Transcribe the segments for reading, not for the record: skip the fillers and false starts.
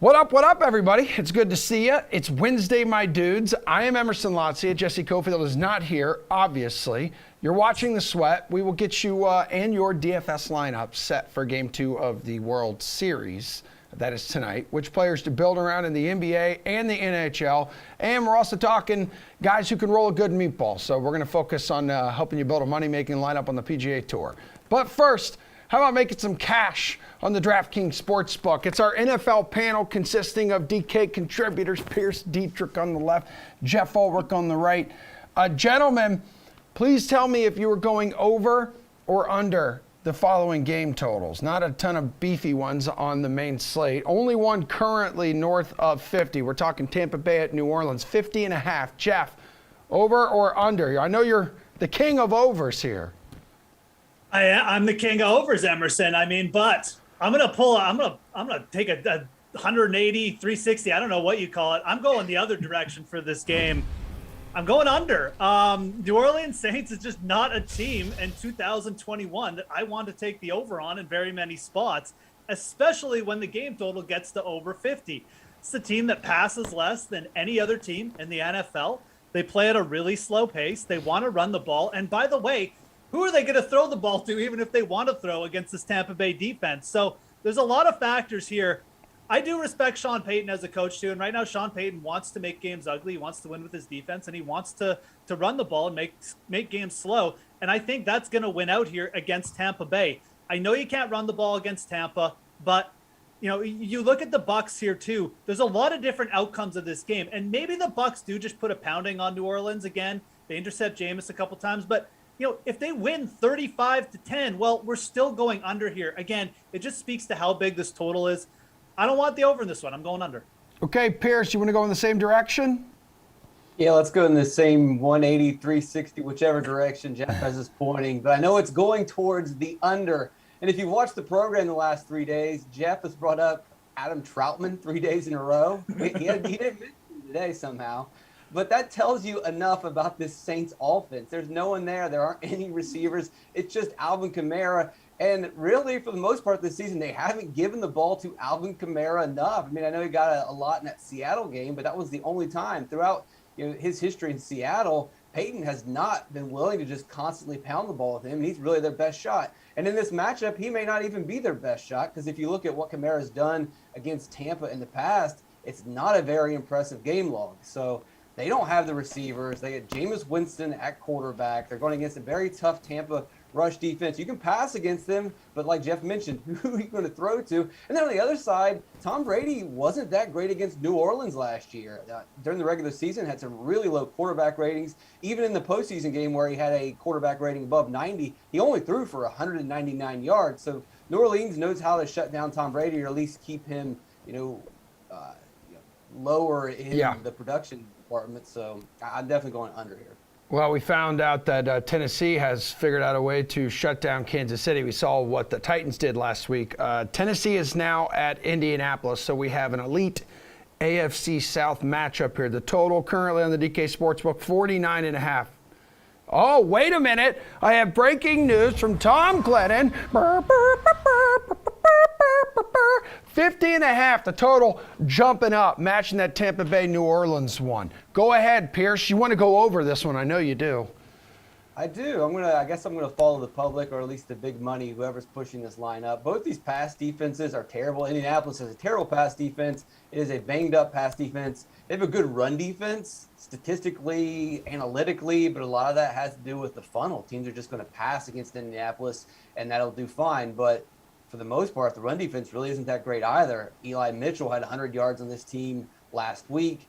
What up, everybody? It's good to see you. It's Wednesday, my dudes. I am Emerson Lotzia. Jesse Cofield is not here, obviously. You're watching The Sweat. We will get you and your DFS lineup set for Game 2 of the World Series. That is tonight. Which players to build around in the NBA and the NHL. And we're also talking guys who can roll a good meatball. So we're going to focus on helping you build a money-making lineup on the PGA Tour. But first, how about making some cash on the DraftKings Sportsbook? It's our NFL panel consisting of DK contributors, Pierce Dietrich on the left, Jeff Ulrich on the right. Gentlemen, please tell me if you were going over or under the following game totals. Not a ton of beefy ones on the main slate. Only one currently north of 50. We're talking Tampa Bay at New Orleans, 50.5. Jeff, over or under? I know you're the king of overs here. I'm the king of overs, Emerson. But I'm gonna take a 180, 360. I don't know what you call it. I'm going the other direction for this game. I'm going under. New Orleans Saints is just not a team in 2021 that I want to take the over on in very many spots, especially when the game total gets to over 50. It's a team that passes less than any other team in the NFL. They play at a really slow pace. They want to run the ball. And by the way, who are they going to throw the ball to, even if they want to throw against this Tampa Bay defense? So there's a lot of factors here. I do respect Sean Payton as a coach, too. And right now, Sean Payton wants to make games ugly. He wants to win with his defense, and he wants to run the ball and make games slow. And I think that's going to win out here against Tampa Bay. I know you can't run the ball against Tampa, but you look at the Bucs here, too. There's a lot of different outcomes of this game. And maybe the Bucs do just put a pounding on New Orleans again. They intercept Jameis a couple times, but if they win 35-10, well, we're still going under here. Again, it just speaks to how big this total is. I don't want the over in this one. I'm going under. Okay, Pierce, you want to go in the same direction? Yeah, let's go in the same 180, 360, whichever direction Jeff is pointing. But I know it's going towards the under. And if you've watched the program the last 3 days, Jeff has brought up Adam Troutman 3 days in a row. He didn't mention him today somehow. But that tells you enough about this Saints offense. There's no one there. There aren't any receivers. It's just Alvin Kamara. And really, for the most part this season, they haven't given the ball to Alvin Kamara enough. I know he got a lot in that Seattle game, but that was the only time. Throughout his history in Seattle, Peyton has not been willing to just constantly pound the ball with him. And he's really their best shot. And in this matchup, he may not even be their best shot, because if you look at what Kamara's done against Tampa in the past, it's not a very impressive game log. So they don't have the receivers. They get Jameis Winston at quarterback. They're going against a very tough Tampa rush defense. You can pass against them, but like Jeff mentioned, who are you going to throw to? And then on the other side, Tom Brady wasn't that great against New Orleans last year. During the regular season, had some really low quarterback ratings. Even in the postseason game where he had a quarterback rating above 90, he only threw for 199 yards. So New Orleans knows how to shut down Tom Brady, or at least keep him, lower in the production department. So I'm definitely going under here. Well, we found out that Tennessee has figured out a way to shut down Kansas City. We saw what the Titans did last week. Tennessee is now at Indianapolis, so we have an elite AFC South matchup here. The total currently on the DK Sportsbook, 49.5. Oh, wait a minute. I have breaking news from Tom Glennon. 50.5, the total jumping up, matching that Tampa Bay New Orleans one. Go ahead, Pierce. You want to go over this one. I know you do. I do. I guess I'm gonna follow the public, or at least the big money, whoever's pushing this line up. Both these pass defenses are terrible. Indianapolis has a terrible pass defense. It is a banged up pass defense. They have a good run defense, statistically, analytically, but a lot of that has to do with the funnel. Teams are just going to pass against Indianapolis, and that'll do fine. But for the most part, the run defense really isn't that great either. Eli Mitchell had 100 yards on this team last week.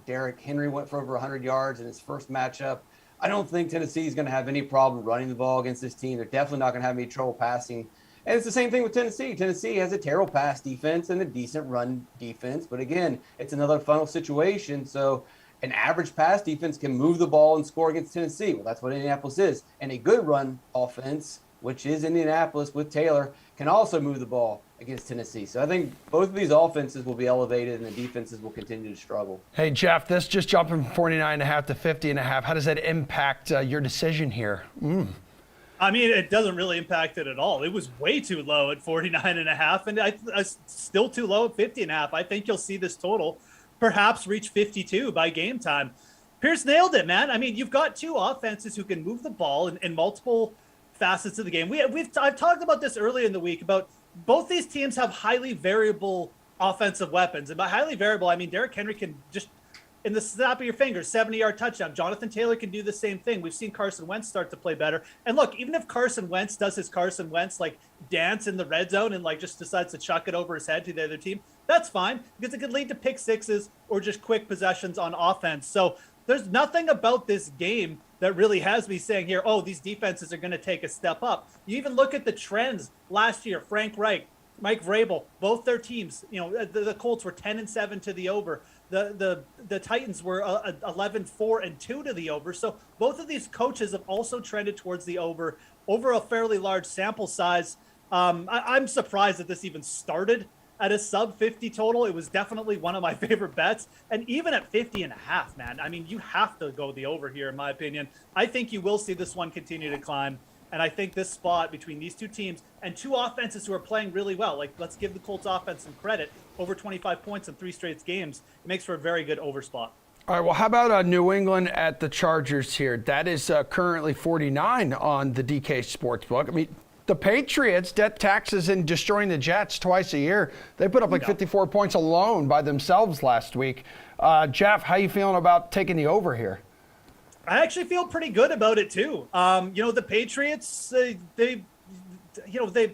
Derrick Henry went for over 100 yards in his first matchup. I don't think Tennessee is going to have any problem running the ball against this team. They're definitely not going to have any trouble passing. And it's the same thing with Tennessee. Tennessee has a terrible pass defense and a decent run defense. But again, it's another funnel situation. So an average pass defense can move the ball and score against Tennessee. Well, that's what Indianapolis is. And a good run offense, which is Indianapolis with Taylor, can also move the ball against Tennessee. So I think both of these offenses will be elevated and the defenses will continue to struggle. Hey, Jeff, this just jumping from 49.5 to 50.5. How does that impact your decision here? I mean, it doesn't really impact it at all. It was way too low at 49.5, and I still too low at 50.5. I think you'll see this total perhaps reach 52 by game time. Pierce nailed it, man. I mean, you've got two offenses who can move the ball in multiple facets of the game. I've talked about this earlier in the week about both these teams have highly variable offensive weapons. And by highly variable, I mean Derrick Henry can just, in the snap of your fingers, 70-yard touchdown. Jonathan Taylor can do the same thing. We've seen Carson Wentz start to play better. And look, even if Carson Wentz does his Carson Wentz like dance in the red zone and like just decides to chuck it over his head to the other team, that's fine because it could lead to pick sixes or just quick possessions on offense. So there's nothing about this game that really has me saying here, oh, these defenses are going to take a step up. You even look at the trends last year. Frank Reich, Mike Vrabel, both their teams, the Colts were 10-7 to the over. The Titans were 11-4-2 to the over. So both of these coaches have also trended towards the over a fairly large sample size. I'm surprised that this even started at a sub 50 total. It was definitely one of my favorite bets. And even at 50.5, man, I mean, you have to go the over here, in my opinion. I think you will see this one continue to climb. And I think this spot between these two teams and two offenses who are playing really well, like let's give the Colts offense some credit, over 25 points in 3 straight games, it makes for a very good over spot. All right, well, how about New England at the Chargers here? That is currently 49 on the DK Sportsbook. I mean, the Patriots, debt taxes and destroying the Jets twice a year, they put up like 54 points alone by themselves last week. Jeff, how you feeling about taking the over here? I actually feel pretty good about it too. The Patriots, they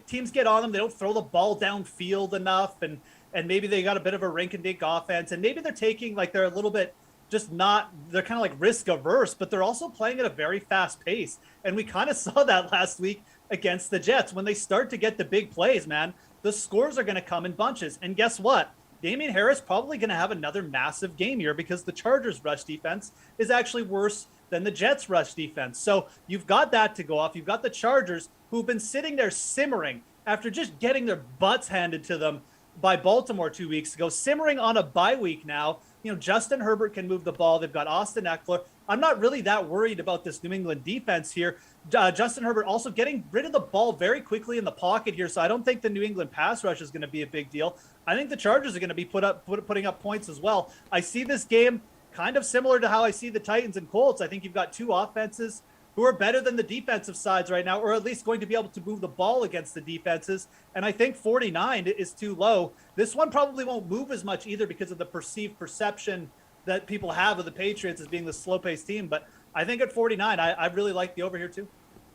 teams get on them. They don't throw the ball downfield enough, and maybe they got a bit of a rink-and-dink offense, and maybe they're taking they're a little bit they're kind of like risk averse, but they're also playing at a very fast pace, and we kind of saw that last week against the Jets. When they start to get the big plays, man, the scores are going to come in bunches, and guess what? Damian Harris probably going to have another massive game here because the Chargers' rush defense is actually worse than the Jets' rush defense. So you've got that to go off. You've got the Chargers who've been sitting there simmering after just getting their butts handed to them by Baltimore 2 weeks ago, simmering on a bye week now. Justin Herbert can move the ball. They've got Austin Eckler. I'm not really that worried about this New England defense here. Justin Herbert also getting rid of the ball very quickly in the pocket here, so I don't think the New England pass rush is going to be a big deal. I think the Chargers are going to be putting up points as well. I see this game kind of similar to how I see the Titans and Colts. I think you've got two offenses who are better than the defensive sides right now, or at least going to be able to move the ball against the defenses. And I think 49 is too low. This one probably won't move as much either because of the perceived perception that people have of the Patriots as being the slow-paced team. But I think at 49, I really like the over here too.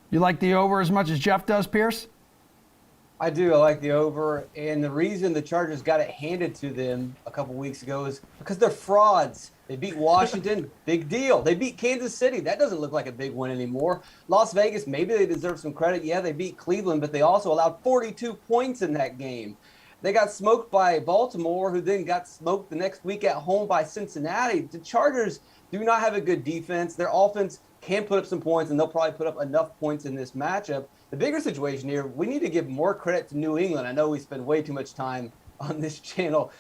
You like the over as much as Jeff does, Pierce? I do. I like the over. And the reason the Chargers got it handed to them a couple weeks ago is because they're frauds. They beat Washington. Big deal. They beat Kansas City. That doesn't look like a big win anymore. Las Vegas, maybe they deserve some credit. Yeah, they beat Cleveland, but they also allowed 42 points in that game. They got smoked by Baltimore, who then got smoked the next week at home by Cincinnati. The Chargers do not have a good defense. Their offense can put up some points, and they'll probably put up enough points in this matchup. The bigger situation here, we need to give more credit to New England. I know we spend way too much time on this channel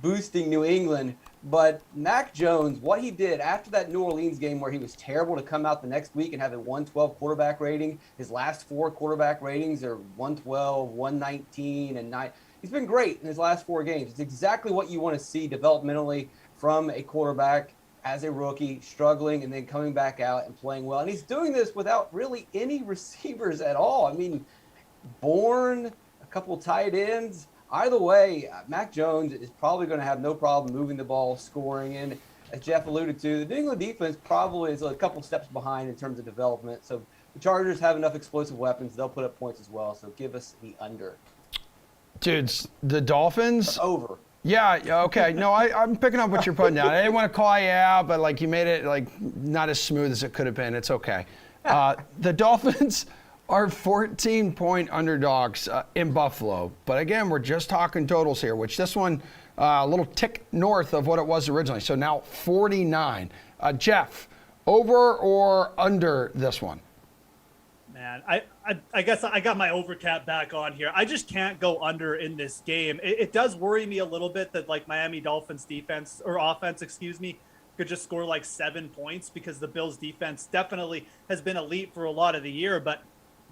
boosting New England, but Mac Jones, what he did after that New Orleans game where he was terrible to come out the next week and have a 112 quarterback rating, his last 4 quarterback ratings are 112, 119, and 9. He's been great in his last 4 games. It's exactly what you want to see developmentally from a quarterback as a rookie, struggling and then coming back out and playing well. And he's doing this without really any receivers at all. I mean, Bourne, a couple tight ends. Either way, Mac Jones is probably going to have no problem moving the ball, scoring. And as Jeff alluded to, the New England defense probably is a couple steps behind in terms of development. So the Chargers have enough explosive weapons. They'll put up points as well. So give us the under. Dudes, the Dolphins. Over. Yeah, okay. No, I'm picking up what you're putting down. I didn't want to call you out, but you made it not as smooth as it could have been. It's okay. The Dolphins are 14-point underdogs in Buffalo. But again, we're just talking totals here, which this one a little tick north of what it was originally. So now 49. Jeff, over or under this one? Man, I guess I got my overcap back on here. I just can't go under in this game. It does worry me a little bit that Miami Dolphins defense or offense, could just score 7 points because the Bills defense definitely has been elite for a lot of the year. But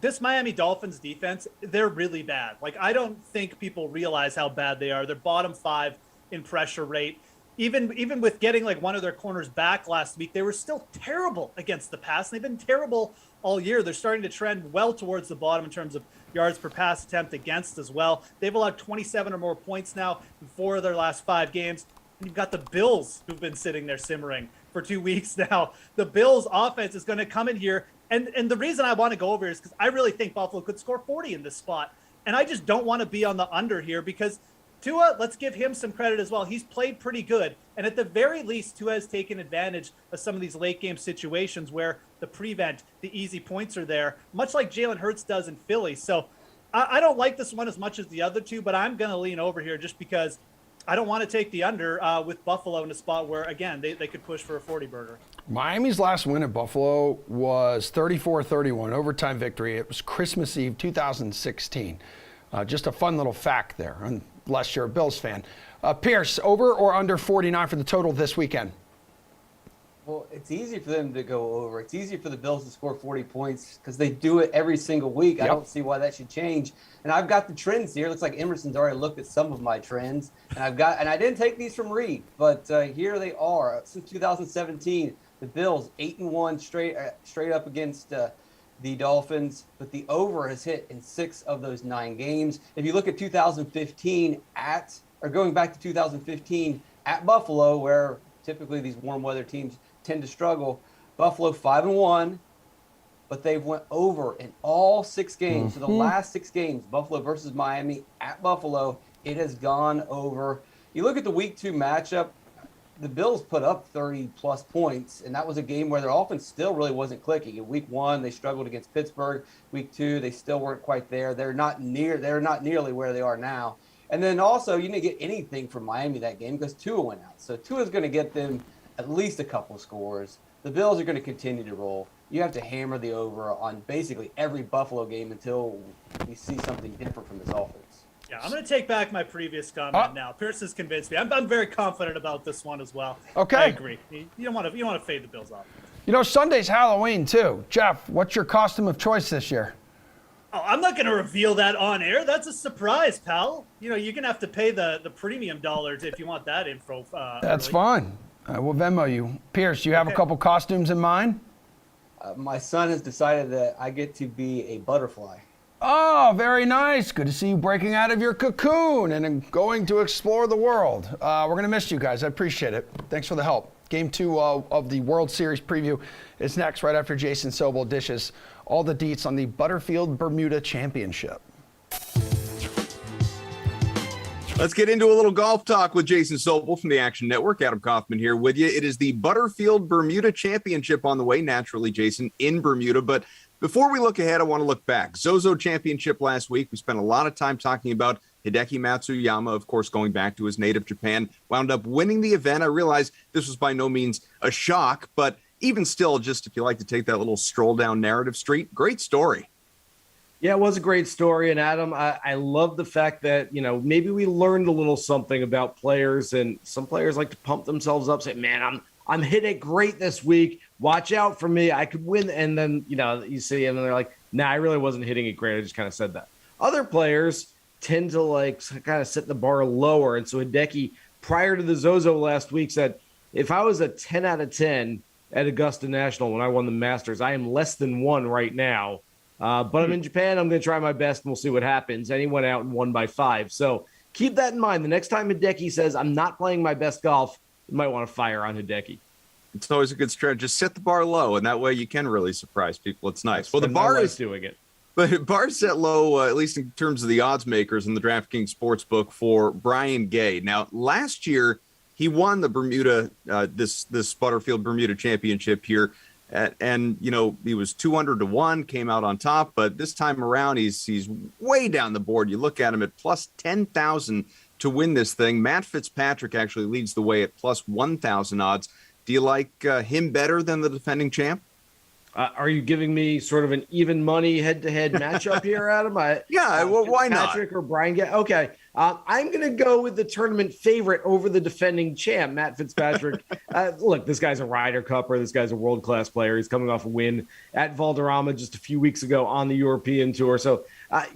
this Miami Dolphins defense, they're really bad. Like, I don't think people realize how bad they are. They're bottom 5 in pressure rate. Even with getting like one of their corners back last week, they were still terrible against the pass. They've been terrible all year. They're starting to trend well towards the bottom in terms of yards per pass attempt against as well. They've allowed 27 or more points now in 4 of their last 5 games. And you've got the Bills who've been sitting there simmering for 2 weeks now. The Bills offense is going to come in here. And the reason I want to go over here is because I really think Buffalo could score 40 in this spot. And I just don't want to be on the under here because Tua, let's give him some credit as well. He's played pretty good. And at the very least, Tua has taken advantage of some of these late game situations where the prevent, the easy points are there, much like Jalen Hurts does in Philly. So I don't like this one as much as the other two, but I'm going to lean over here just because I don't want to take the under with Buffalo in a spot where, again, they could push for a 40-burger. Miami's last win at Buffalo was 34-31, overtime victory. It was Christmas Eve 2016. Just a fun little fact there, unless you're a Bills fan. Pierce, over or under 49 for the total this weekend? Well, it's easy for them to go over. It's easy for the Bills to score 40 points because they do it every single week. Yep. I don't see why that should change. And I've got the trends here. It looks like Emerson's already looked at some of my trends. And I didn't take these from Reed, but here they are. Since 2017, the Bills 8-1 straight up against the Dolphins, but the over has hit in 6 of those 9 games. If you look at 2015 going back to 2015 at Buffalo, where typically these warm weather teams tend to struggle, Buffalo 5-1, but they've went over in all 6 games. So the last 6 games, Buffalo versus Miami at Buffalo, it has gone over. You look at the week 2 matchup, the Bills put up 30-plus points, and that was a game where their offense still really wasn't clicking. In week 1, they struggled against Pittsburgh. Week 2, they still weren't quite there. They're not nearly where they are now. And then also, you didn't get anything from Miami that game because Tua went out. So Tua's going to get them at least a couple scores. The Bills are going to continue to roll. You have to hammer the over on basically every Buffalo game until we see something different from this offense. Yeah, I'm going to take back my previous comment now. Pierce has convinced me. I'm very confident about this one as well. Okay. I agree. You don't want to fade the Bills off. You know, Sunday's Halloween, too. Jeff, what's your costume of choice this year? Oh, I'm not going to reveal that on air. That's a surprise, pal. You know, you're going to have to pay the premium dollars if you want that info. That's early. fine. We'll Venmo you. Pierce, you have a couple costumes in mind? My son has decided that I get to be a butterfly. Oh, very nice. Good to see you breaking out of your cocoon and going to explore the world. We're going to miss you guys. I appreciate it. Thanks for the help. Game 2 of the World Series preview is next right after Jason Sobel dishes all the deets on the Butterfield Bermuda Championship. Let's get into a little golf talk with Jason Sobel from the Action Network. Adam Kaufman here with you. It is the Butterfield Bermuda Championship on the way, naturally, Jason, in Bermuda. But before we look ahead, I want to look back. Zozo Championship last week. We spent a lot of time talking about Hideki Matsuyama, of course, going back to his native Japan, wound up winning the event. I realize this was by no means a shock, but even still, just if you like to take that little stroll down narrative street, great story. Yeah, it was a great story. And Adam, I love the fact that, you know, maybe we learned a little something about players, and some players like to pump themselves up, say, man, I'm hitting it great this week. Watch out for me. I could win. And then, you know, you see, and then they're like, nah, I really wasn't hitting it great. I just kind of said that. Other players tend to like kind of set the bar lower. And so Hideki, prior to the Zozo last week, said, if I was a 10 out of 10 at Augusta National when I won the Masters, I am less than 1 right now. But I'm in Japan. I'm going to try my best, and we'll see what happens. And he went out and won by 5. So keep that in mind. The next time Hideki says, I'm not playing my best golf, you might want to fire on Hideki. It's always a good strategy. Just set the bar low, and that way you can really surprise people. It's nice. Well, the bar is doing it. But bar set low, at least in terms of the odds makers in the DraftKings Sportsbook for Brian Gay. Now, last year, he won the Bermuda, this Butterfield Bermuda Championship here. And, you know, he was 200-1, came out on top. But this time around, he's way down the board. You look at him at plus 10,000 to win this thing. Matt Fitzpatrick actually leads the way at plus 1,000 odds. Do you like him better than the defending champ? Are you giving me sort of an even money head-to-head matchup here, Adam? Yeah, well, why not? Patrick or Brian Gay? Okay. I'm going to go with the tournament favorite over the defending champ, Matt Fitzpatrick. Look, this guy's a Ryder Cupper. This guy's a world-class player. He's coming off a win at Valderrama just a few weeks ago on the European Tour. So,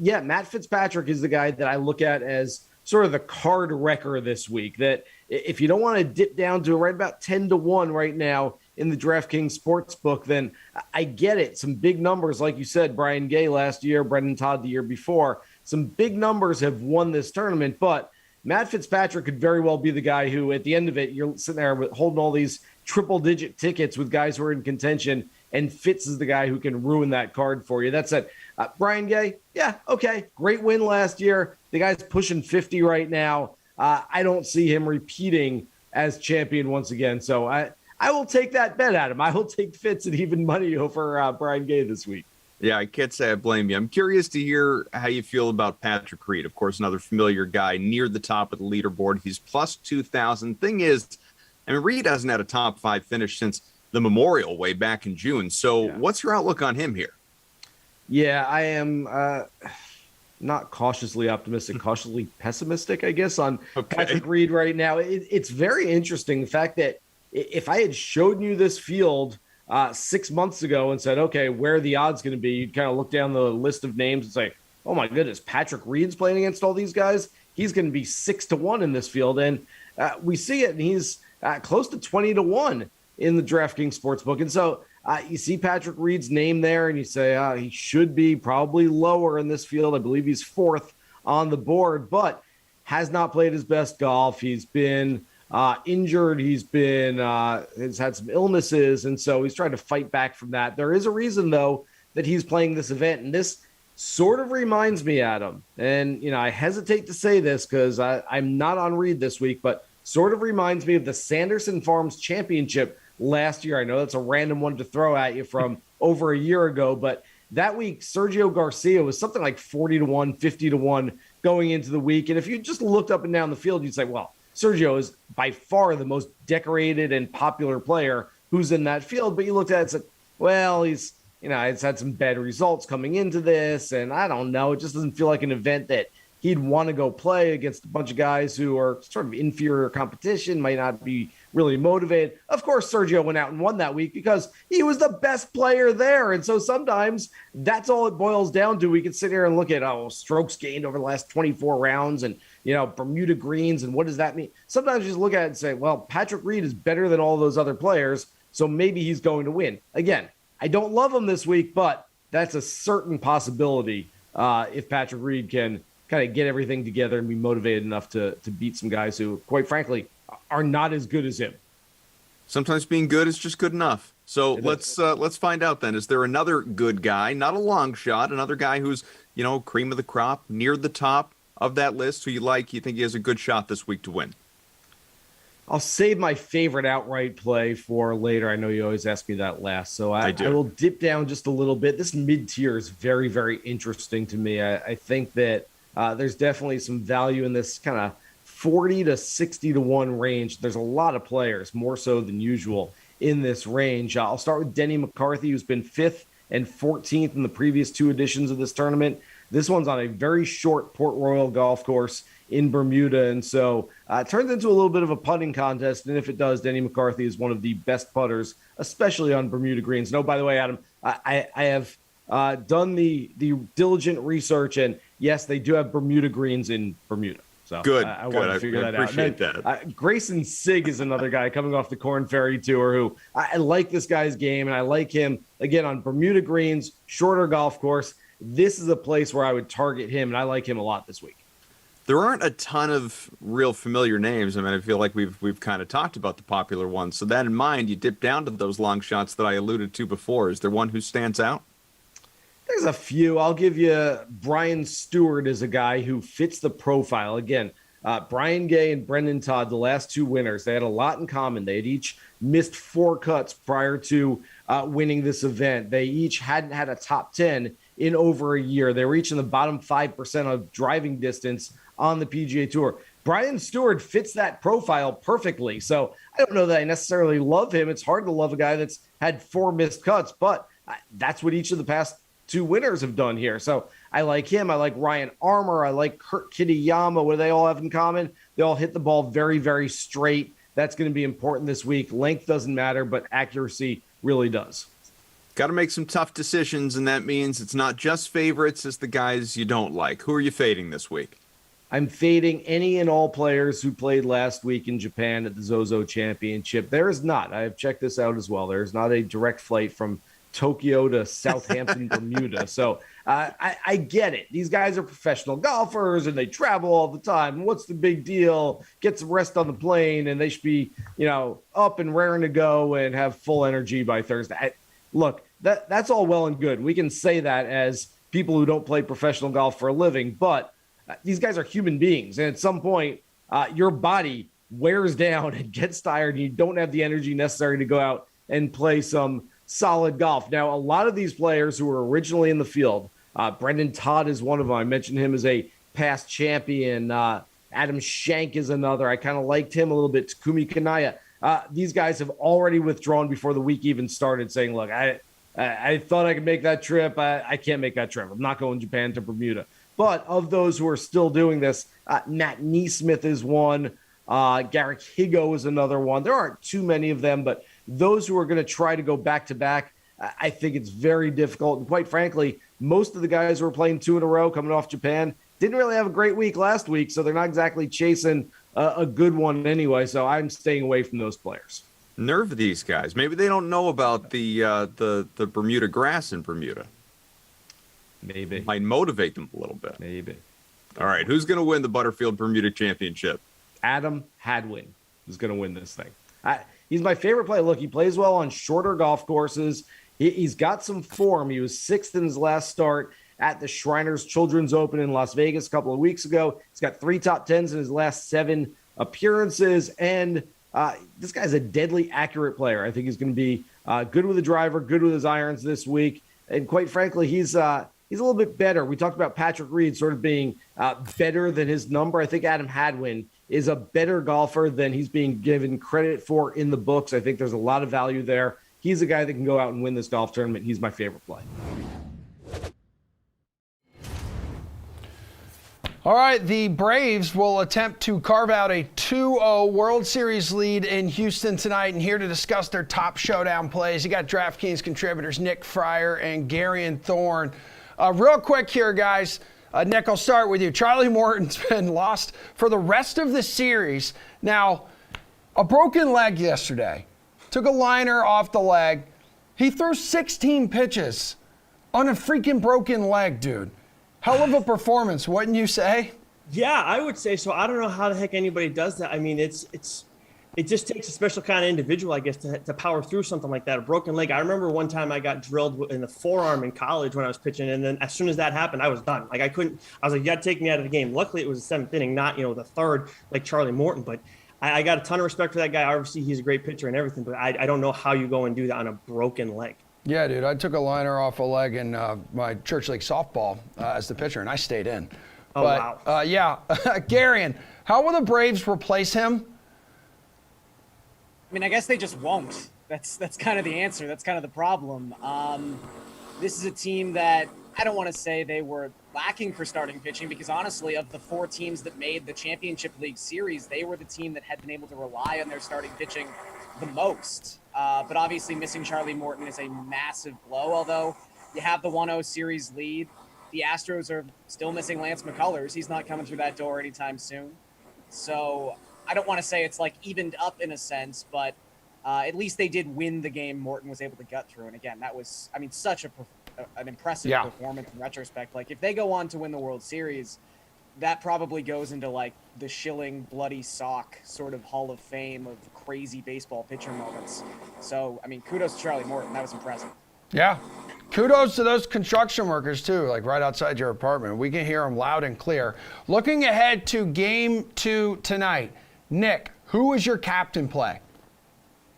Matt Fitzpatrick is the guy that I look at as sort of the card wrecker this week, that if you don't want to dip down to right about 10-1 right now in the DraftKings Sportsbook, then I get it. Some big numbers, like you said, Brian Gay last year, Brendan Todd the year before. Some big numbers have won this tournament, but Matt Fitzpatrick could very well be the guy who, at the end of it, you're sitting there holding all these triple-digit tickets with guys who are in contention, and Fitz is the guy who can ruin that card for you. That said, Brian Gay, yeah, okay, great win last year. The guy's pushing 50 right now. I don't see him repeating as champion once again, so I will take that bet, Adam. I will take Fitz at even money over Brian Gay this week. Yeah, I can't say I blame you. I'm curious to hear how you feel about Patrick Reed. Of course, another familiar guy near the top of the leaderboard. He's plus 2,000. Thing is, Reed hasn't had a top 5 finish since the Memorial way back in June. So what's your outlook on him here? Yeah, I am not cautiously optimistic, cautiously pessimistic, I guess, on Patrick Reed right now. It's very interesting, the fact that if I had shown you this field 6 months ago and said, okay, where are the odds going to be? You'd kind of look down the list of names and say, oh my goodness, Patrick Reed's playing against all these guys. He's going to be 6-1 in this field. And we see it, and he's close to 20-1 in the DraftKings Sportsbook. And so you see Patrick Reed's name there, and you say he should be probably lower in this field. I believe he's 4th on the board, but has not played his best golf. He's been injured. He's had some illnesses, and so he's trying to fight back from that. There is a reason, though, that he's playing this event, and this sort of reminds me, Adam, and I hesitate to say this because I'm not on Reed this week, but sort of reminds me of the Sanderson Farms Championship last year. I know that's a random one to throw at you from over a year ago, but that week Sergio Garcia was something like 40-1, 50-1 going into the week, and if you just looked up and down the field, you'd say, well, Sergio is by far the most decorated and popular player who's in that field. But you looked at it and said, well, he's had some bad results coming into this. And I don't know. It just doesn't feel like an event that he'd want to go play against a bunch of guys who are sort of inferior competition, might not be really motivated. Of course, Sergio went out and won that week because he was the best player there. And so sometimes that's all it boils down to. We can sit here and look at, strokes gained over the last 24 rounds and, Bermuda greens. And what does that mean? Sometimes you just look at it and say, well, Patrick Reed is better than all those other players, so maybe he's going to win. Again, I don't love him this week, but that's a certain possibility if Patrick Reed can kind of get everything together and be motivated enough to beat some guys who, quite frankly, are not as good as him. Sometimes being good is just good enough. So let's find out then. Is there another good guy, not a long shot, another guy who's, cream of the crop, near the top of that list, who you think he has a good shot this week to win? I'll save my favorite outright play for later. I know you always ask me that last, so I will dip down just a little bit. This mid-tier is very, very interesting to me. I think that there's definitely some value in this kind of 40 to 60-1 range. There's a lot of players, more so than usual, in this range. I'll start with Denny McCarthy, who's been 5th and 14th in the previous 2 editions of this tournament. This one's on a very short Port Royal golf course in Bermuda, and so it turns into a little bit of a putting contest. And if it does, Denny McCarthy is one of the best putters, especially on Bermuda greens. No, by the way, Adam, I have done the diligent research, and yes, they do have Bermuda greens in Bermuda. So good. I want to figure that out. Appreciate that. Grayson Sigg is another guy coming off the Corn Ferry Tour who I like this guy's game, and I like him again on Bermuda greens, shorter golf course. This is a place where I would target him, and I like him a lot this week. There aren't a ton of real familiar names. I feel like we've kind of talked about the popular ones. So that in mind, you dip down to those long shots that I alluded to before. Is there one who stands out? There's a few. I'll give you Brian Stewart as a guy who fits the profile. Again, Brian Gay and Brendan Todd, the last 2 winners, they had a lot in common. They had each missed 4 cuts prior to winning this event. They each hadn't had a top 10 in over a year. They were each in the bottom 5% of driving distance on the PGA Tour. Brian Stewart fits that profile perfectly. So I don't know that I necessarily love him. It's hard to love a guy that's had 4 missed cuts, but that's what each of the past 2 winners have done here. So I like him. I like Ryan Armour. I like Kurt Kitayama. What do they all have in common? They all hit the ball very, very straight. That's going to be important this week. Length doesn't matter, but accuracy really does. Got to make some tough decisions, and that means it's not just favorites, it's the guys you don't like. Who are you fading this week? I'm fading any and all players who played last week in Japan at the Zozo Championship. There is not, I have checked this out as well, there is not a direct flight from Tokyo to Southampton, Bermuda. So I get it. These guys are professional golfers and they travel all the time. What's the big deal? Get some rest on the plane and they should be, up and raring to go and have full energy by Thursday. Look, that's all well and good. We can say that as people who don't play professional golf for a living, but these guys are human beings. And at some point, your body wears down and gets tired and you don't have the energy necessary to go out and play some solid golf. Now, a lot of these players who were originally in the field, Brendan Todd is one of them. I mentioned him as a past champion. Adam Schenk is another. I kind of liked him a little bit. Takumi Kanaya. These guys have already withdrawn before the week even started, saying, look, I thought I could make that trip. I can't make that trip. I'm not going Japan to Bermuda. But of those who are still doing this, Nat Neesmith is one. Garrick Higo is another one. There aren't too many of them, but those who are going to try to go back-to-back, I think it's very difficult. And quite frankly, most of the guys who are playing 2 in a row coming off Japan didn't really have a great week last week, so they're not exactly chasing a good one anyway. So I'm staying away from those players. Nerve these guys. Maybe they don't know about the Bermuda grass in Bermuda. Maybe. Might motivate them a little bit. Maybe. All right, who's going to win the Butterfield Bermuda Championship? Adam Hadwin is going to win this thing. He's my favorite player. Look, he plays well on shorter golf courses. He's got some form. He was 6th in his last start at the Shriners Children's Open in Las Vegas a couple of weeks ago. He's got 3 top 10s in his last 7 appearances. And this guy's a deadly accurate player. I think he's going to be good with the driver, good with his irons this week. And quite frankly, he's a little bit better. We talked about Patrick Reed sort of being better than his number. I think Adam Hadwin is a better golfer than he's being given credit for in the books. I think there's a lot of value there. He's a guy that can go out and win this golf tournament. He's my favorite play. All right, the Braves will attempt to carve out a 2-0 World Series lead in Houston tonight. And here to discuss their top showdown plays, you got DraftKings contributors Nick Fryer and Gary and Thorne. Real quick here, guys. Nick, I'll start with you. Charlie Morton's been lost for the rest of the series. Now, a broken leg yesterday. Took a liner off the leg. He threw 16 pitches on a freaking broken leg, dude. Hell of a performance, wouldn't you say? Yeah, I would say so. I don't know how the heck anybody does that. I mean, it just takes a special kind of individual, I guess, to power through something like that. A broken leg. I remember one time I got drilled in the forearm in college when I was pitching, and then as soon as that happened, I was done. Like I was like, you got to take me out of the game. Luckily, it was the 7th inning, not the 3rd like Charlie Morton. But I got a ton of respect for that guy. Obviously, he's a great pitcher and everything, but I don't know how you go and do that on a broken leg. Yeah, dude. I took a liner off a leg in my church league softball as the pitcher, and I stayed in. Oh, but, wow. Yeah. Garion, how will the Braves replace him? I mean, I guess they just won't. That's kind of the answer. That's kind of the problem. This is a team that I don't want to say they were lacking for starting pitching because honestly, of the 4 teams that made the Championship League series, they were the team that had been able to rely on their starting pitching the most. But obviously missing Charlie Morton is a massive blow, although you have the 1-0 series lead. The Astros are still missing Lance McCullers. He's not coming through that door anytime soon. So I don't want to say it's like evened up in a sense, but at least they did win the game Morton was able to gut through. And again, that was, I mean, such an impressive performance in retrospect. Like if they go on to win the World Series, that probably goes into like the Schilling bloody sock sort of Hall of Fame of crazy baseball pitcher moments. So, I mean, kudos to Charlie Morton. That was impressive. Yeah. Kudos to those construction workers, too, like right outside your apartment. We can hear them loud and clear. Looking ahead to Game 2 tonight, Nick, who is your captain play?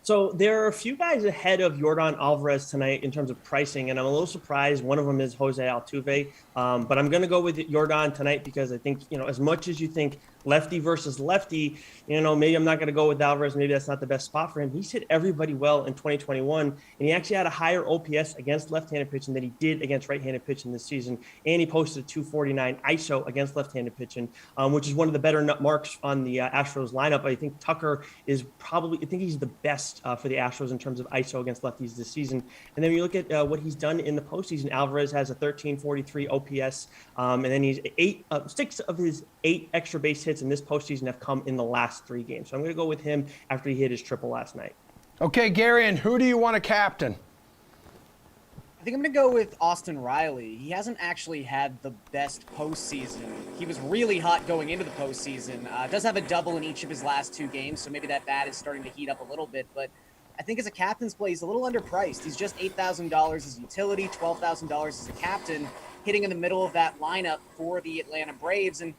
So there are a few guys ahead of Yordan Alvarez tonight in terms of pricing, and I'm a little surprised. One of them is Jose Altuve, but I'm going to go with Yordan tonight because I think, as much as you think lefty versus lefty, maybe I'm not going to go with Alvarez. Maybe that's not the best spot for him. He's hit everybody well in 2021, and he actually had a higher OPS against left-handed pitching than he did against right-handed pitching this season. And he posted a 249 ISO against left-handed pitching, which is one of the better marks on the Astros lineup. I think Tucker is he's the best for the Astros in terms of ISO against lefties this season. And then when you look at what he's done in the postseason, Alvarez has a 1343 OPS, and then he's 6 of his 8 extra base hits in this postseason have come in the last 3 games. So I'm going to go with him after he hit his triple last night. Okay, Gary, and who do you want to captain? I think I'm going to go with Austin Riley. He hasn't actually had the best postseason. He was really hot going into the postseason. Does have a double in each of his last 2 games, so maybe that bat is starting to heat up a little bit. But I think as a captain's play, he's a little underpriced. He's just $8,000 as a utility, $12,000 as a captain, hitting in the middle of that lineup for the Atlanta Braves. And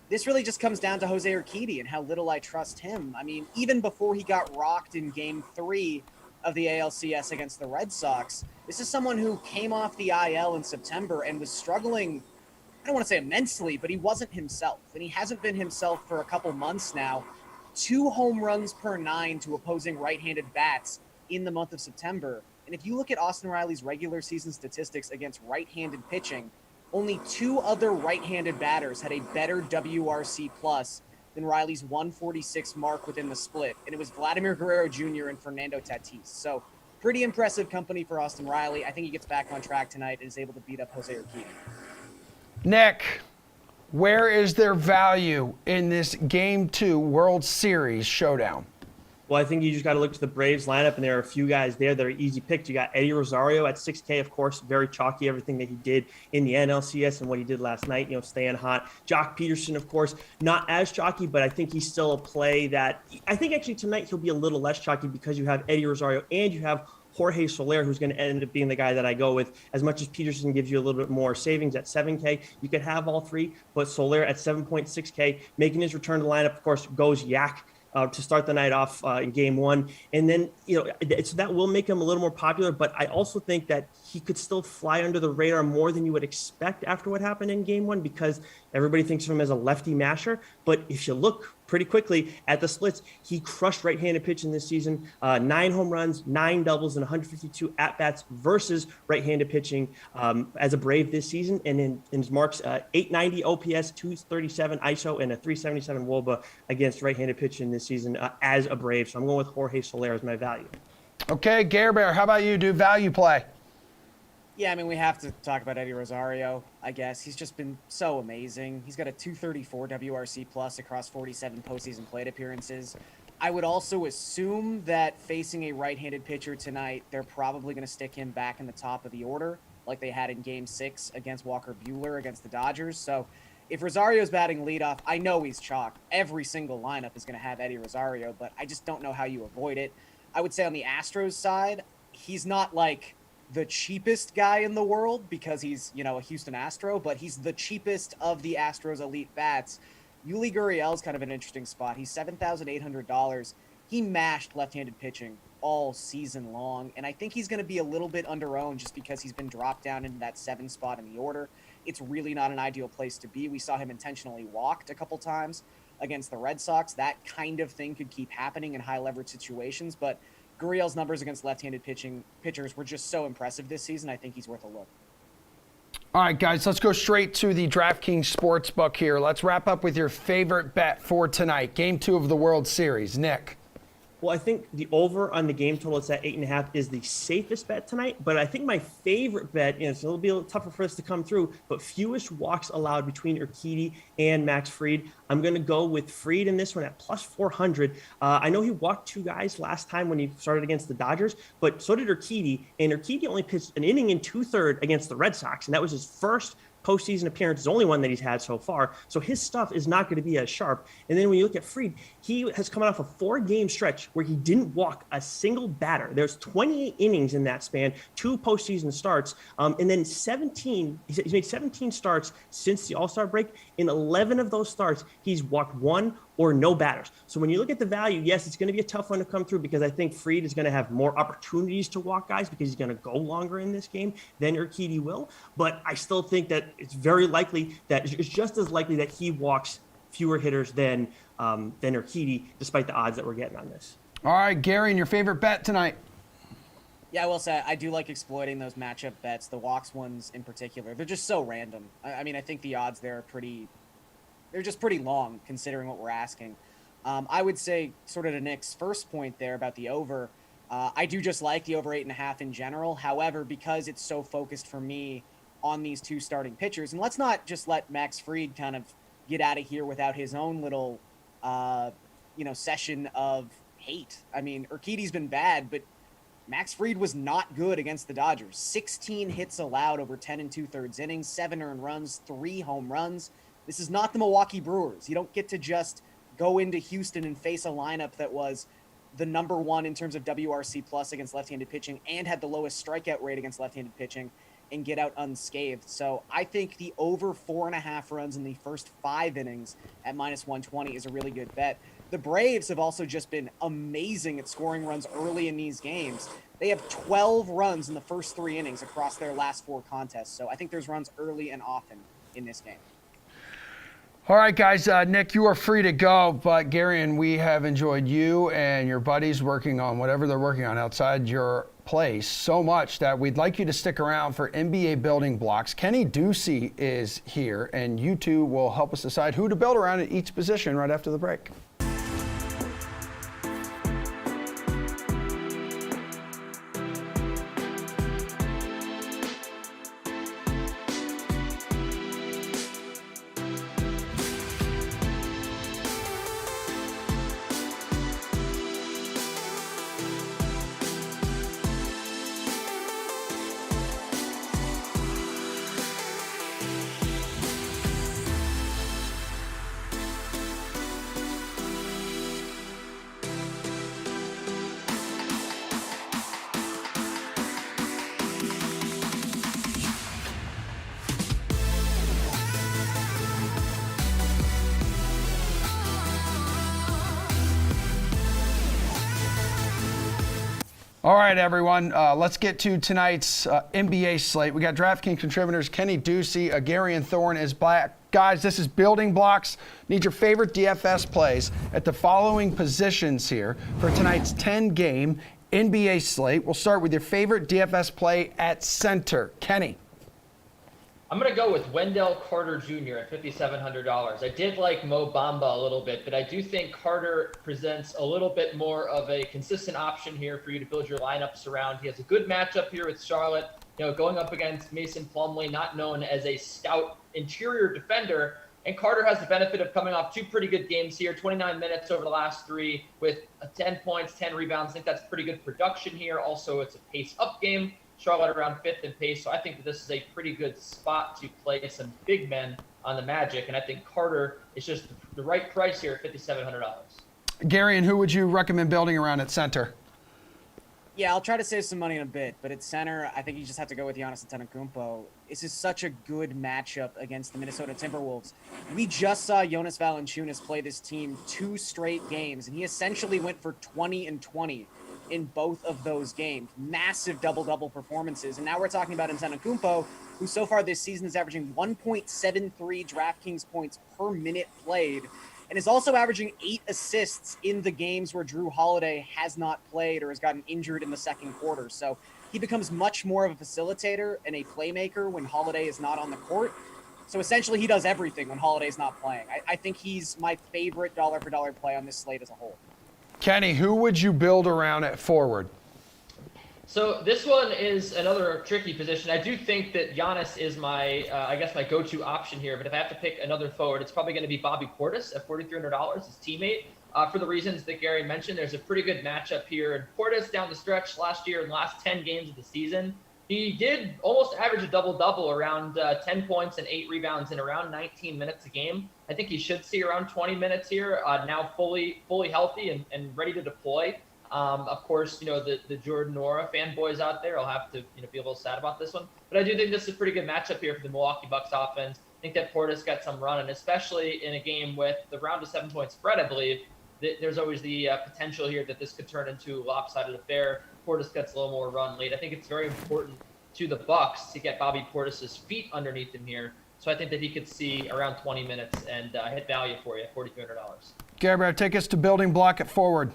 this really just comes down to Jose Urquidy and how little I trust him. I mean, even before he got rocked in Game 3 of the ALCS against the Red Sox, this is someone who came off the IL in September and was struggling, I don't want to say immensely, but he wasn't himself. And he hasn't been himself for a couple months now. 2 home runs per 9 to opposing right-handed bats in the month of September. And if you look at Austin Riley's regular season statistics against right-handed pitching, only 2 other right-handed batters had a better WRC plus than Riley's 146 mark within the split, and it was Vladimir Guerrero Jr. and Fernando Tatis. So pretty impressive company for Austin Riley. I think he gets back on track tonight and is able to beat up Jose Urquidy. Nick, where is their value in this Game 2 World Series showdown? Well, I think you just got to look to the Braves lineup, and there are a few guys there that are easy picks. You got Eddie Rosario at 6K, of course, very chalky, everything that he did in the NLCS and what he did last night, staying hot. Jock Peterson, of course, not as chalky, but I think he's still a play that I think actually tonight he'll be a little less chalky because you have Eddie Rosario and you have Jorge Soler, who's going to end up being the guy that I go with. As much as Peterson gives you a little bit more savings at 7K, you could have all 3, but Soler at 7.6K, making his return to the lineup, of course, goes Yak. To start the night off in Game 1. And then, that will make him a little more popular, but I also think that he could still fly under the radar more than you would expect after what happened in Game 1 because everybody thinks of him as a lefty masher. But if you look pretty quickly at the splits, he crushed right-handed pitching this season, 9 home runs, 9 doubles, and 152 at-bats versus right-handed pitching as a Brave this season. And in his marks, 890 OPS, 237 ISO, and a 377 WOBA against right-handed pitching this season as a Brave. So I'm going with Jorge Soler as my value. Okay, Gare Bear, how about you? Do value play? Yeah, I mean, we have to talk about Eddie Rosario, I guess. He's just been so amazing. He's got a 234 WRC plus across 47 postseason plate appearances. I would also assume that facing a right-handed pitcher tonight, they're probably going to stick him back in the top of the order like they had in Game 6 against Walker Buehler against the Dodgers. So if Rosario's batting leadoff, I know he's chalk. Every single lineup is going to have Eddie Rosario, but I just don't know how you avoid it. I would say on the Astros side, he's not like the cheapest guy in the world because he's, a Houston Astro, but he's the cheapest of the Astros elite bats. Yuli Gurriel's kind of an interesting spot. He's $7,800. He mashed left-handed pitching all season long, and I think he's going to be a little bit under-owned just because he's been dropped down into that 7 spot in the order. It's really not an ideal place to be. We saw him intentionally walked a couple times against the Red Sox. That kind of thing could keep happening in high-leverage situations, but Gurriel's numbers against left-handed pitchers were just so impressive this season. I think he's worth a look. All right, guys, let's go straight to the DraftKings Sportsbook here. Let's wrap up with your favorite bet for tonight, Game 2 of the World Series. Nick. Well, I think the over on the game total, it's at 8.5, is the safest bet tonight. But I think my favorite bet, it's a little tougher for us to come through, but fewest walks allowed between Urquidy and Max Fried. I'm going to go with Fried in this one at plus 400. I know he walked 2 guys last time when he started against the Dodgers, but so did Urquidy. And Urquidy only pitched an inning in 2/3 against the Red Sox, and that was his first postseason appearance, the only one that he's had so far. So his stuff is not going to be as sharp. And then when you look at Fried, he has come off a 4-game stretch where he didn't walk a single batter. There's 28 innings in that span, 2 postseason starts, and then 17. He's made 17 starts since the All-Star break. In 11 of those starts, he's walked 1 or no batters. So when you look at the value, yes, it's going to be a tough one to come through because I think Fried is going to have more opportunities to walk guys because he's going to go longer in this game than Urquidy will. But I still think that it's very likely that it's just as likely that he walks fewer hitters than Urquidy, despite the odds that we're getting on this. All right, Gary, and your favorite bet tonight? Yeah, I will say I do like exploiting those matchup bets, the walks ones in particular. They're just so random. I mean, I think the odds there are they're just pretty long considering what we're asking. I would say, sort of to Nick's first point there about the over, I do just like the over 8.5 in general. However, because it's so focused for me on these two starting pitchers, and let's not just let Max Fried kind of get out of here without his own little, session of hate. I mean, Urquidy's been bad, but Max Fried was not good against the Dodgers. 16 hits allowed over 10 2/3 innings, 7 earned runs, 3 home runs. This is not the Milwaukee Brewers. You don't get to just go into Houston and face a lineup that was the number one in terms of WRC plus against left-handed pitching and had the lowest strikeout rate against left-handed pitching and get out unscathed. So I think the over 4.5 runs in the first 5 innings at -120 is a really good bet. The Braves have also just been amazing at scoring runs early in these games. They have 12 runs in the first 3 innings across their last 4 contests. So I think there's runs early and often in this game. All right, guys, Nick, you are free to go, but Gary and we have enjoyed you and your buddies working on whatever they're working on outside your place so much that we'd like you to stick around for NBA building blocks. Kenny Ducey is here, and you two will help us decide who to build around at each position right after the break. All right, everyone, let's get to tonight's NBA slate. We got DraftKings contributors Kenny Ducey, Gary Thorne is back. Guys, this is building blocks. Need your favorite DFS plays at the following positions here for tonight's 10-game NBA slate. We'll start with your favorite DFS play at center. Kenny. I'm going to go with Wendell Carter Jr. at $5,700. I did like Mo Bamba a little bit, but I do think Carter presents a little bit more of a consistent option here for you to build your lineups around. He has a good matchup here with Charlotte, going up against Mason Plumlee, not known as a stout interior defender. And Carter has the benefit of coming off 2 pretty good games here, 29 minutes over the last 3 with 10 points, 10 rebounds. I think that's pretty good production here. Also, it's a pace-up game. Charlotte around 5th in pace, so I think that this is a pretty good spot to play some big men on the Magic, and I think Carter is just the right price here at $5,700. Gary, and who would you recommend building around at center? Yeah, I'll try to save some money in a bit, but at center, I think you just have to go with Giannis Antetokounmpo. This is such a good matchup against the Minnesota Timberwolves. We just saw Jonas Valanciunas play this team 2 straight games, and he essentially went for 20 and 20 in both of those games. Massive double-double performances. And now we're talking about Antetokounmpo, who so far this season is averaging 1.73 DraftKings points per minute played, and is also averaging 8 assists in the games where Drew Holiday has not played or has gotten injured in the second quarter. So he becomes much more of a facilitator and a playmaker when Holiday is not on the court. So essentially he does everything when Holiday's not playing. I think he's my favorite dollar-for-dollar play on this slate as a whole. Kenny, who would you build around at forward? So this one is another tricky position. I do think that Giannis is my go-to option here. But if I have to pick another forward, it's probably going to be Bobby Portis at $4,300, his teammate. For the reasons that Gary mentioned, there's a pretty good matchup here. And Portis down the stretch last year in the last 10 games of the season, he did almost average a double-double, around 10 points and 8 rebounds in around 19 minutes a game. I think he should see around 20 minutes here, now fully healthy and ready to deploy. Of course, the Jordan Nora fanboys out there will have to be a little sad about this one. But I do think this is a pretty good matchup here for the Milwaukee Bucks offense. I think that Portis got some run, and especially in a game with the round of 7-point spread, I believe, there's always the potential here that this could turn into a lopsided affair. Portis gets a little more run late. I think it's very important to the Bucks to get Bobby Portis' feet underneath him here. So I think that he could see around 20 minutes and hit value for you at $4,300. Gabriel, take us to building block at forward.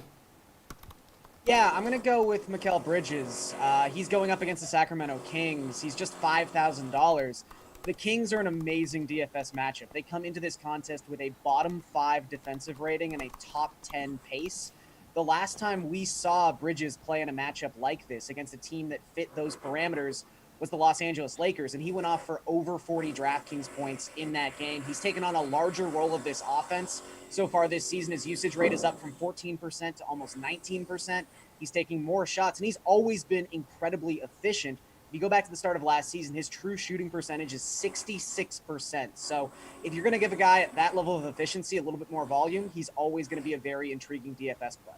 Yeah, I'm going to go with Mikal Bridges. He's going up against the Sacramento Kings. He's just $5,000. The Kings are an amazing DFS matchup. They come into this contest with a bottom 5 defensive rating and a top 10 pace. The last time we saw Bridges play in a matchup like this against a team that fit those parameters was the Los Angeles Lakers, and he went off for over 40 DraftKings points in that game. He's taken on a larger role of this offense. So far this season, his usage rate is up from 14% to almost 19%. He's taking more shots, and he's always been incredibly efficient. If you go back to the start of last season, his true shooting percentage is 66%. So if you're going to give a guy at that level of efficiency a little bit more volume, he's always going to be a very intriguing DFS play.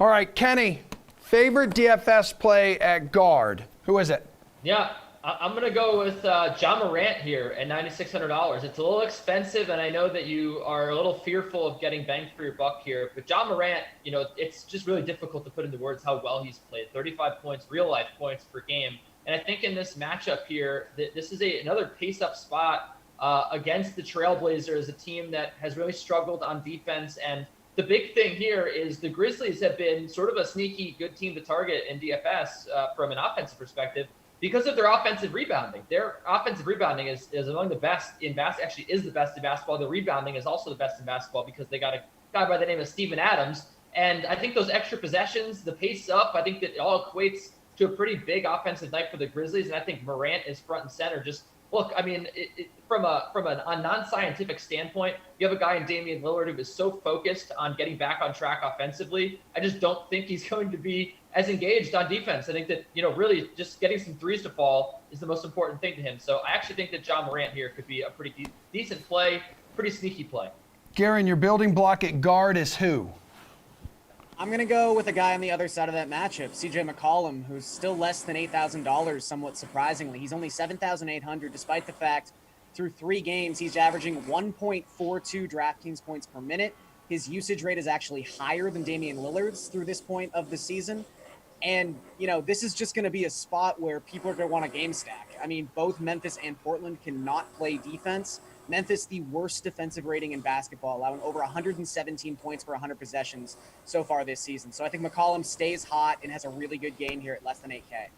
All right, Kenny, favorite DFS play at guard. Who is it? Yeah, I'm going to go with John Morant here at $9,600. It's a little expensive, and I know that you are a little fearful of getting bang for your buck here. But John Morant, it's just really difficult to put into words how well he's played. 35 points, real-life points per game. And I think in this matchup here, this is another pace-up spot against the Trailblazers, a team that has really struggled on defense. And the big thing here is the Grizzlies have been sort of a sneaky good team to target in DFS from an offensive perspective, because of their offensive rebounding. Their offensive rebounding is among the best in basketball, actually is the best in basketball. The rebounding is also the best in basketball because they got a guy by the name of Steven Adams. And I think those extra possessions, the pace up, I think that it all equates to a pretty big offensive night for the Grizzlies. And I think Morant is front and center. Just look, I mean, from a non-scientific standpoint, you have a guy in Damian Lillard who is so focused on getting back on track offensively. I just don't think he's going to be as engaged on defense. I think that, really just getting some threes to fall is the most important thing to him. So I actually think that John Morant here could be a pretty decent play, pretty sneaky play. Garen, your building block at guard is who? I'm going to go with a guy on the other side of that matchup, CJ McCollum, who's still less than $8,000, somewhat surprisingly. He's only $7,800, despite the fact through 3 games, he's averaging 1.42 DraftKings points per minute. His usage rate is actually higher than Damian Lillard's through this point of the season. And, this is just going to be a spot where people are going to want a game stack. I mean, both Memphis and Portland cannot play defense. Memphis, the worst defensive rating in basketball, allowing over 117 points per 100 possessions so far this season. So I think McCollum stays hot and has a really good game here at less than 8K.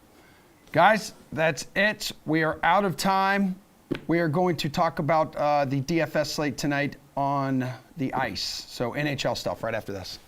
Guys, that's it. We are out of time. We are going to talk about the DFS slate tonight on the ice. So NHL stuff right after this.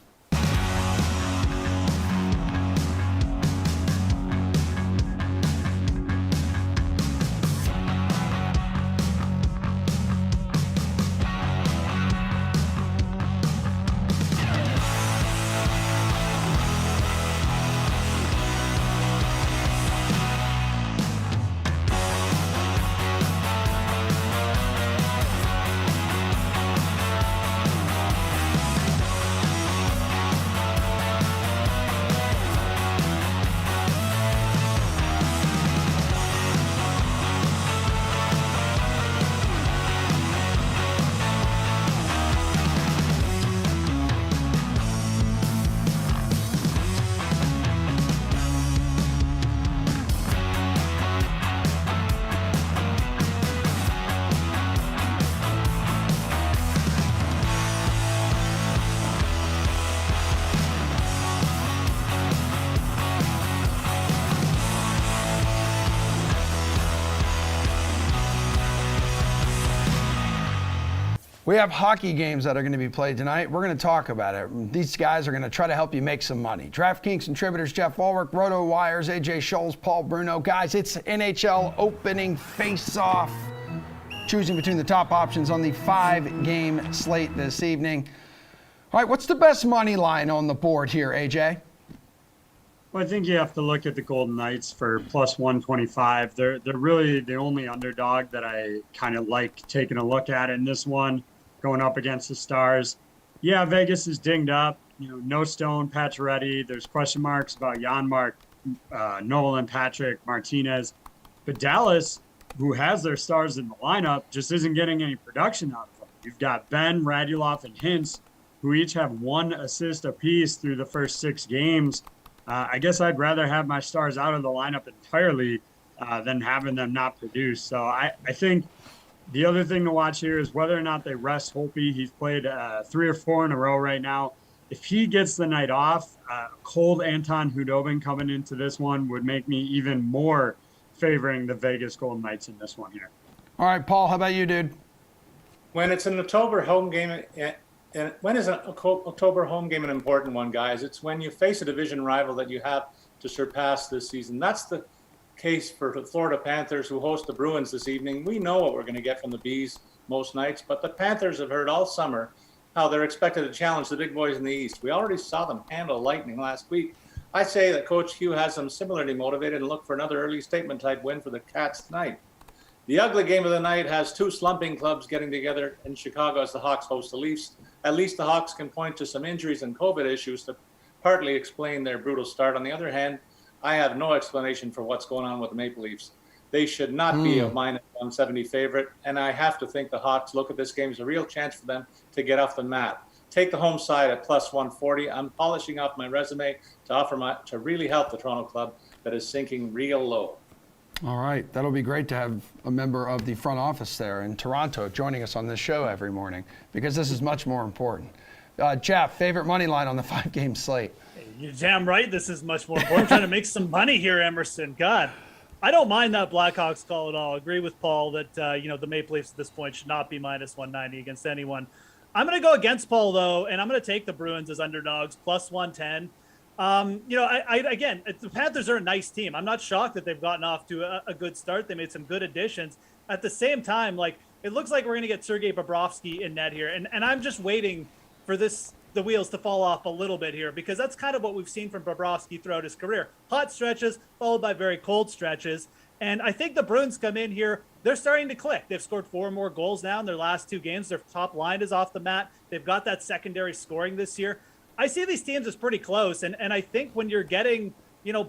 We have hockey games that are going to be played tonight. We're going to talk about it. These guys are going to try to help you make some money. DraftKings contributors Jeff Ulrich, Roto Wires, AJ Scholes, Paul Bruno. Guys, it's NHL opening face-off. Choosing between the top options on the 5-game slate this evening. All right, what's the best money line on the board here, AJ? Well, I think you have to look at the Golden Knights for plus 125. They're really the only underdog that I kind of like taking a look at in this one, going up against the Stars. Yeah, Vegas is dinged up. No Stone, Pacioretty. There's question marks about Janmark, Nolan, Patrick, Martinez. But Dallas, who has their stars in the lineup, just isn't getting any production out of them. You've got Ben, Radulov, and Hintz, who each have 1 assist apiece through the first 6 games. I guess I'd rather have my stars out of the lineup entirely. than having them not produce. So I think the other thing to watch here is whether or not they rest Holtby. He's played 3 or 4 in a row right now. If he gets the night off, cold Anton Hudobin coming into this one would make me even more favoring the Vegas Golden Knights in this one here. All right, Paul, how about you, dude? When it's an October home game, and when is an October home game an important one, guys? It's when you face a division rival that you have to surpass this season. That's the case for the Florida Panthers, who host the Bruins this evening. We know what we're going to get from the Bees most nights, but the Panthers have heard all summer how they're expected to challenge the big boys in the East. We already saw them handle Lightning last week. I say that Coach Hugh has them similarly motivated and look for another early statement type win for the Cats tonight. The ugly game of the night has 2 slumping clubs getting together in Chicago as the Hawks host the Leafs. At least the Hawks can point to some injuries and COVID issues to partly explain their brutal start. On the other hand, I have no explanation for what's going on with the Maple Leafs. They should not be a minus 170 favorite, and I have to think the Hawks look at this game as a real chance for them to get off the mat. Take the home side at plus 140. I'm polishing off my resume to really help the Toronto club that is sinking real low. All right, that'll be great to have a member of the front office there in Toronto joining us on this show every morning, because this is much more important. Jeff, favorite money line on the 5-game slate? You're damn right this is much more important. I'm trying to make some money here, Emerson. God, I don't mind that Blackhawks call at all. Agree with Paul that the Maple Leafs at this point should not be minus 190 against anyone. I'm going to go against Paul, though, and I'm going to take the Bruins as underdogs, plus 110. Again, the Panthers are a nice team. I'm not shocked that they've gotten off to a good start. They made some good additions. At the same time, it looks like we're going to get Sergei Bobrovsky in net here, and I'm just waiting for the wheels to fall off a little bit here, because that's kind of what we've seen from Bobrovsky throughout his career. Hot stretches followed by very cold stretches. And I think the Bruins come in here, they're starting to click. They've scored 4 more goals now in their last 2 games. Their top line is off the mat. They've got that secondary scoring this year. I see these teams as pretty close. And I think when you're getting,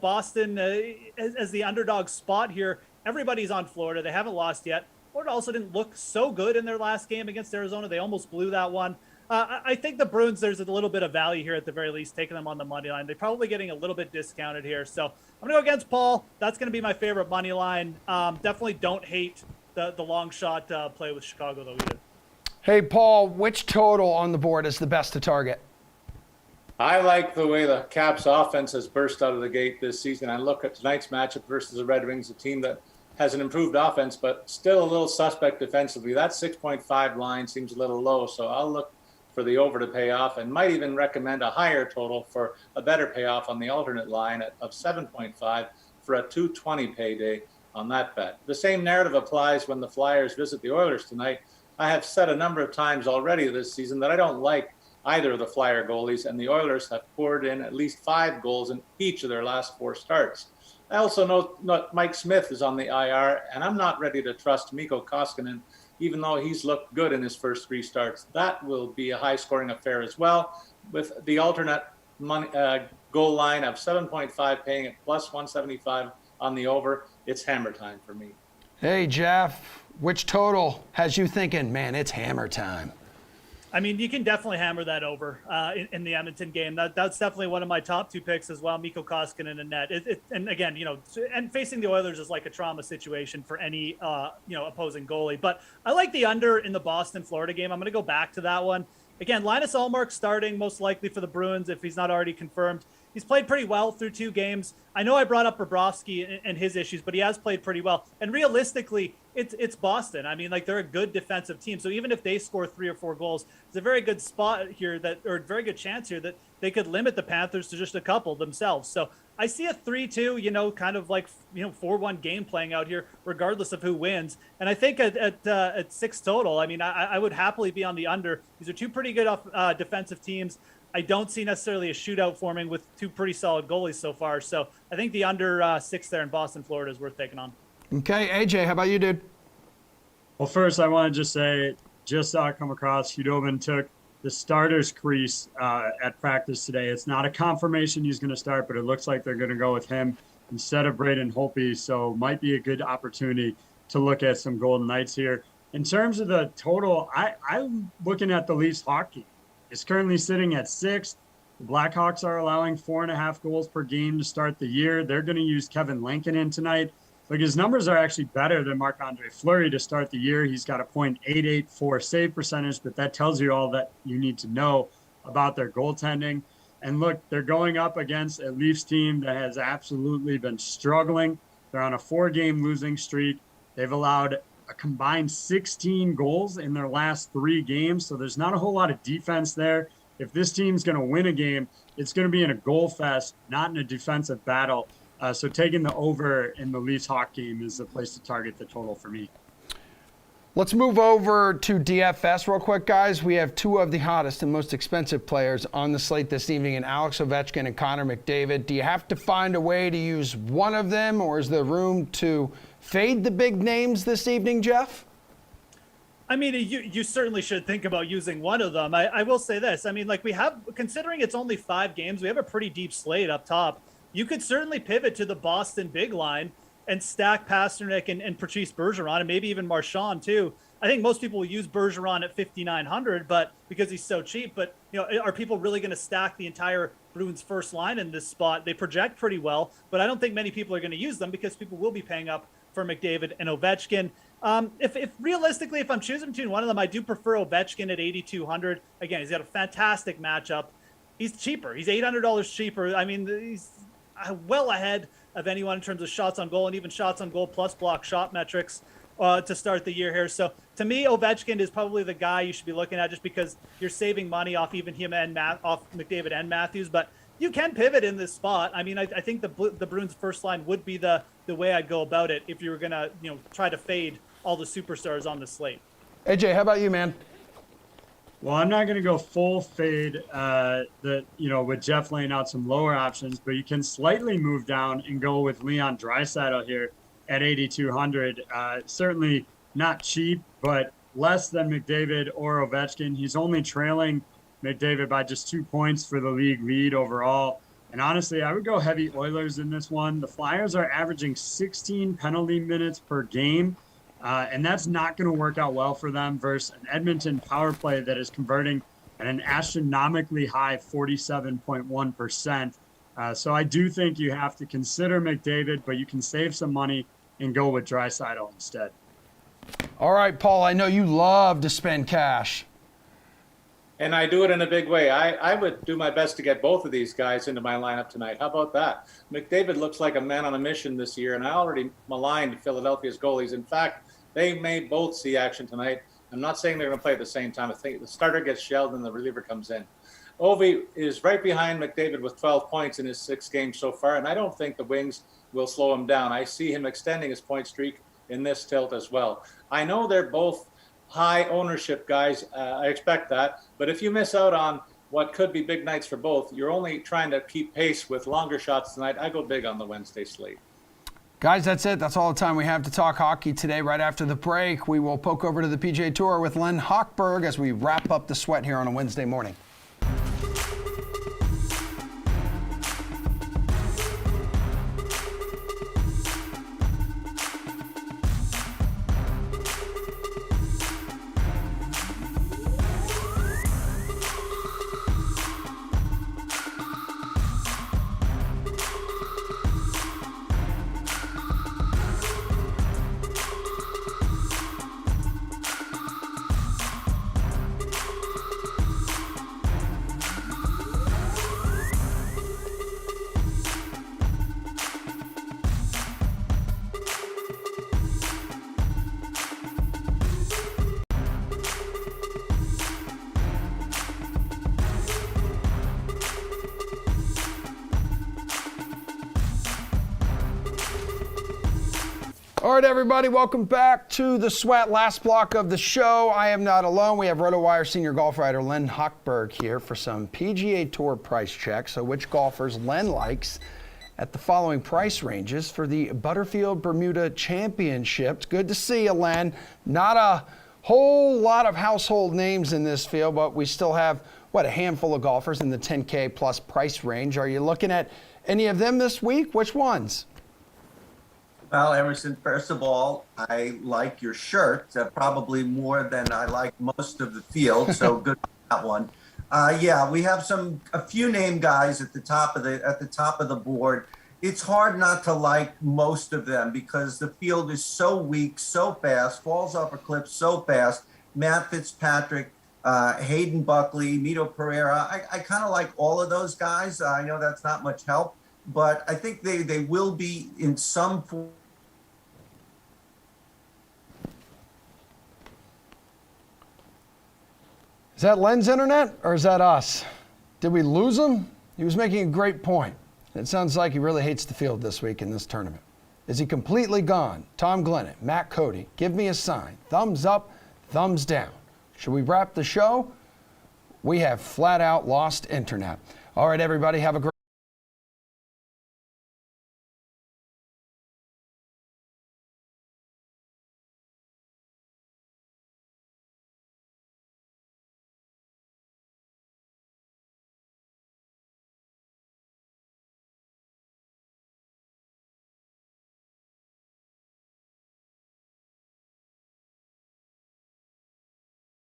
Boston as the underdog spot here, everybody's on Florida. They haven't lost yet. Florida also didn't look so good in their last game against Arizona. They almost blew that one. I think the Bruins, there's a little bit of value here at the very least, taking them on the money line. They're probably getting a little bit discounted here. So I'm going to go against Paul. That's going to be my favorite money line. Definitely don't hate the long shot play with Chicago, though, either. Hey, Paul, which total on the board is the best to target? I like the way the Caps offense has burst out of the gate this season. I look at tonight's matchup versus the Red Wings, a team that has an improved offense, but still a little suspect defensively. That 6.5 line seems a little low, so I'll look for the over to pay off, and might even recommend a higher total for a better payoff on the alternate line of 7.5 for a 220 payday on that bet. The same narrative applies when the Flyers visit the Oilers tonight. I have said a number of times already this season that I don't like either of the Flyer goalies, and the Oilers have poured in at least 5 goals in each of their last 4 starts. I also know Mike Smith is on the IR, and I'm not ready to trust Mikko Koskinen, even though he's looked good in his first 3 starts. That will be a high-scoring affair as well, with the alternate goal line of 7.5 paying at plus 175 on the over. It's hammer time for me. Hey, Jeff, which total has you thinking, man, it's hammer time? I mean, you can definitely hammer that over in the Edmonton game. That's definitely one of my top 2 picks as well, Mikko Koskinen and net. And again, and facing the Oilers is like a trauma situation for any, opposing goalie. But I like the under in the Boston-Florida game. I'm going to go back to that one. Again, Linus Ullmark starting most likely for the Bruins if he's not already confirmed. He's played pretty well through 2 games. I know I brought up Bobrovsky and his issues, but he has played pretty well. And realistically, it's Boston. I mean, they're a good defensive team. So even if they score 3 or 4 goals, it's a very good spot here or a very good chance here that they could limit the Panthers to just a couple themselves. So I see a 3-2, kind of 4-1 game playing out here, regardless of who wins. And I think at 6 total, I mean, I would happily be on the under. These are 2 pretty good defensive teams. I don't see necessarily a shootout forming with 2 pretty solid goalies so far. So I think the under 6 there in Boston, Florida is worth taking on. Okay, AJ, how about you, dude? Well, first, I want to just say, just saw it come across. Hudobin took the starter's crease at practice today. It's not a confirmation he's going to start, but it looks like they're going to go with him instead of Braden Holtby. So might be a good opportunity to look at some Golden Knights here. In terms of the total, I'm looking at the Leafs hockey. It's currently sitting at 6. The Blackhawks are allowing 4.5 goals per game to start the year. They're going to use Kevin Lankinen tonight. Look, his numbers are actually better than Marc-Andre Fleury to start the year. He's got a .884 save percentage, but that tells you all that you need to know about their goaltending. And look, they're going up against a Leafs team that has absolutely been struggling. They're on a 4-game losing streak. They've allowed a combined 16 goals in their last 3 games, so there's not a whole lot of defense there. If this team's going to win a game, it's going to be in a goal fest, not in a defensive battle. So taking the over in the Leafs-Hawk game is the place to target the total for me. Let's move over to DFS real quick, guys. We have 2 of the hottest and most expensive players on the slate this evening in Alex Ovechkin and Connor McDavid. Do you have to find a way to use one of them, or is there room to fade the big names this evening, Jeff? I mean, you certainly should think about using one of them. I will say this. I mean, like we have, considering it's only 5 games, we have a pretty deep slate up top. You could certainly pivot to the Boston big line and stack Pasternak and Patrice Bergeron, and maybe even Marchand too. I think most people will use Bergeron at 5,900, but because he's so cheap. But are people really going to stack the entire Bruins first line in this spot? They project pretty well, but I don't think many people are going to use them because people will be paying up for McDavid and Ovechkin. If realistically, if I'm choosing between one of them, I do prefer Ovechkin at 8,200. Again, he's got a fantastic matchup. He's cheaper. He's $800 cheaper. I mean, he's well ahead of anyone in terms of shots on goal and even shots on goal plus block shot metrics to start the year here. So to me, Ovechkin is probably the guy you should be looking at just because you're saving money off even him and off McDavid and Matthews. But you can pivot in this spot. I mean, I think the Bruins first line would be the way I'd go about it if you were going to try to fade all the superstars on the slate. AJ, how about you, man? Well, I'm not going to go full fade with Jeff laying out some lower options, but you can slightly move down and go with Leon Draisaitl here at 8,200. Certainly not cheap, but less than McDavid or Ovechkin. He's only trailing McDavid by just 2 points for the league lead overall. And honestly, I would go heavy Oilers in this one. The Flyers are averaging 16 penalty minutes per game. And that's not going to work out well for them versus an Edmonton power play that is converting at an astronomically high 47.1%. So I do think you have to consider McDavid, but you can save some money and go with Draisaitl instead. All right, Paul, I know you love to spend cash. And I do it in a big way. I would do my best to get both of these guys into my lineup tonight. How about that? McDavid looks like a man on a mission this year, and I already maligned Philadelphia's goalies. In fact, they may both see action tonight. I'm not saying they're going to play at the same time. I think the starter gets shelled and the reliever comes in. Ovi is right behind McDavid with 12 points in his 6 games so far, and I don't think the Wings will slow him down. I see him extending his point streak in this tilt as well. I know they're both high ownership guys. I expect that. But if you miss out on what could be big nights for both, you're only trying to keep pace with longer shots tonight. I go big on the Wednesday slate. Guys, that's it. That's all the time we have to talk hockey today. Right after the break, we will poke over to the PGA Tour with Len Hochberg as we wrap up the sweat here on a Wednesday morning. All right, everybody, welcome back to the Sweat. Last block of the show. I am not alone. We have RotoWire senior golf writer Len Hochberg here for some PGA Tour price checks. So which golfers Len likes at the following price ranges for the Butterfield Bermuda Championship. It's good to see you, Len. Not a whole lot of household names in this field, but we still have, a handful of golfers in the 10K plus price range. Are you looking at any of them this week? Which ones? Well, Emerson, first of all, I like your shirt probably more than I like most of the field, so good on that one. Yeah, we have a few name guys at the top of the board, it's hard not to like most of them because the field is so weak, so fast, falls off a cliff so fast. Matt Fitzpatrick, Hayden Buckley, Mito Pereira. I kind of like all of those guys. I know that's not much help, but I think they will be in some form. Is that Len's internet or is that us? Did we lose him? He was making a great point. It sounds like he really hates the field this week in this tournament. Is he completely gone? Tom Glennon, Matt Cody, give me a sign. Thumbs up, thumbs down. Should we wrap the show? We have flat out lost internet. All right, everybody, have a great